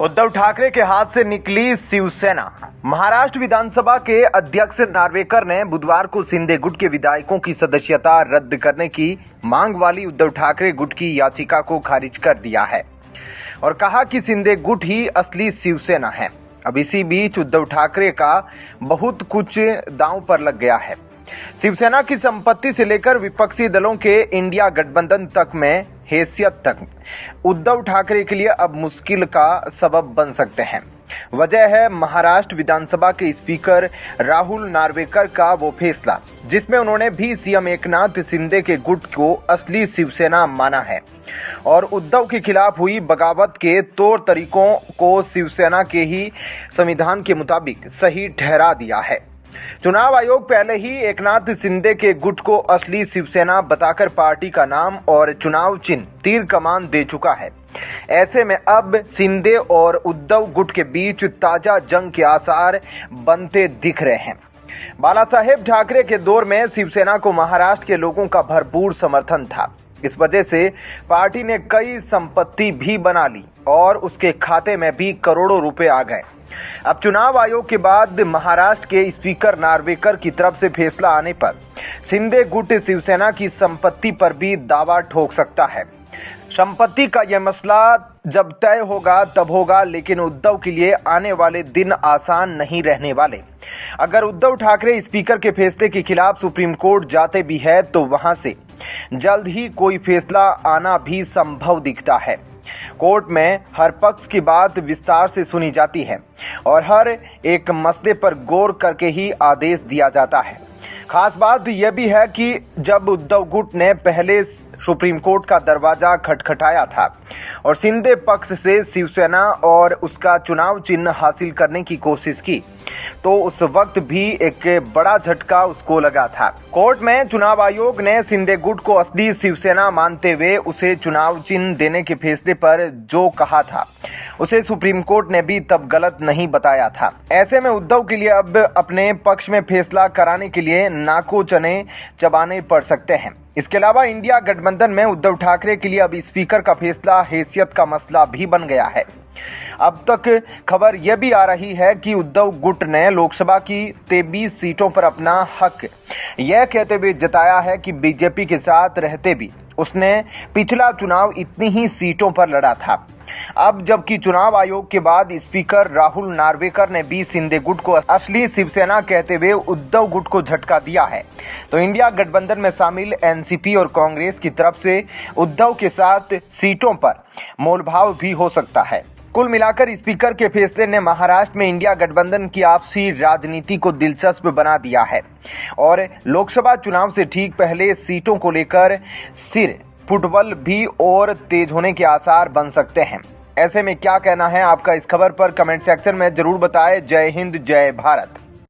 उद्धव ठाकरे के हाथ से निकली शिवसेना। महाराष्ट्र विधानसभा के अध्यक्ष नार्वेकर ने बुधवार को शिंदे गुट के विधायकों की सदस्यता रद्द करने की मांग वाली उद्धव ठाकरे गुट की याचिका को खारिज कर दिया है और कहा कि शिंदे गुट ही असली शिवसेना है। अब इसी बीच उद्धव ठाकरे का बहुत कुछ दांव पर लग गया है। शिवसेना की संपत्ति से लेकर विपक्षी दलों के इंडिया गठबंधन तक में हैसियत तक उद्धव ठाकरे के लिए अब मुश्किल का सबब बन सकते हैं। वजह है महाराष्ट्र विधानसभा के स्पीकर राहुल नार्वेकर का वो फैसला जिसमें उन्होंने भी सीएम एकनाथ शिंदे के गुट को असली शिवसेना माना है और उद्धव के खिलाफ हुई बगावत के तौर तरीकों को शिवसेना के ही संविधान के मुताबिक सही ठहरा दिया है। चुनाव आयोग पहले ही एकनाथ शिंदे के गुट को असली शिवसेना बताकर पार्टी का नाम और चुनाव चिन्ह तीर कमान दे चुका है। ऐसे में अब शिंदे और उद्धव गुट के बीच ताजा जंग के आसार बनते दिख रहे हैं। बालासाहेब ठाकरे के दौर में शिवसेना को महाराष्ट्र के लोगों का भरपूर समर्थन था। इस वजह से पार्टी ने कई संपत्ति भी बना ली और उसके खाते में भी करोड़ों रुपए आ गए। अब चुनाव आयोग के बाद महाराष्ट्र के स्पीकर नार्वेकर की तरफ से फैसला आने पर शिंदे गुट शिवसेना की संपत्ति पर भी दावा ठोक सकता है। संपत्ति का यह मसला जब तय होगा तब होगा, लेकिन उद्धव के लिए आने वाले दिन आसान नहीं रहने वाले। अगर उद्धव ठाकरे स्पीकर के फैसले के खिलाफ सुप्रीम कोर्ट जाते भी है तो वहां से जल्द ही कोई फैसला आना भी संभव दिखता है। कोर्ट में हर पक्ष की बात विस्तार से सुनी जाती है और हर एक मसले पर गौर करके ही आदेश दिया जाता है। खास बात यह भी है कि जब उद्धव गुट ने पहले सुप्रीम कोर्ट का दरवाजा खटखटाया था और शिंदे पक्ष से शिवसेना और उसका चुनाव चिन्ह हासिल करने की कोशिश की तो उस वक्त भी एक बड़ा झटका उसको लगा था। कोर्ट में चुनाव आयोग ने शिंदे गुट को असली शिवसेना मानते हुए उसे चुनाव चिन्ह देने के फैसले पर जो कहा था उसे सुप्रीम कोर्ट ने भी तब गलत नहीं बताया था। ऐसे में उद्धव के लिए अब अपने पक्ष में फैसला कराने के लिए नाको चने चबाने पड़ सकते हैं। इसके अलावा इंडिया गठबंधन में उद्धव ठाकरे के लिए अब स्पीकर का फैसला हैसियत का मसला भी बन गया है। अब तक खबर यह भी आ रही है कि उद्धव गुट ने लोकसभा की 23 सीटों पर अपना हक यह कहते हुए जताया है कि बीजेपी के साथ रहते भी उसने पिछला चुनाव इतनी ही सीटों पर लड़ा था। अब जबकि चुनाव आयोग के बाद स्पीकर राहुल नार्वेकर ने भी शिंदे गुट को असली शिवसेना कहते हुए उद्धव गुट को झटका दिया है तो इंडिया गठबंधन में शामिल एनसीपी और कांग्रेस की तरफ से उद्धव के साथ सीटों पर मोलभाव भी हो सकता है। कुल मिलाकर स्पीकर के फैसले ने महाराष्ट्र में इंडिया गठबंधन की आपसी राजनीति को दिलचस्प बना दिया है और लोकसभा चुनाव से ठीक पहले सीटों को लेकर सिर फुटबॉल भी और तेज होने के आसार बन सकते हैं। ऐसे में क्या कहना है आपका इस खबर पर कमेंट सेक्शन में जरूर बताएं। जय हिंद, जय भारत।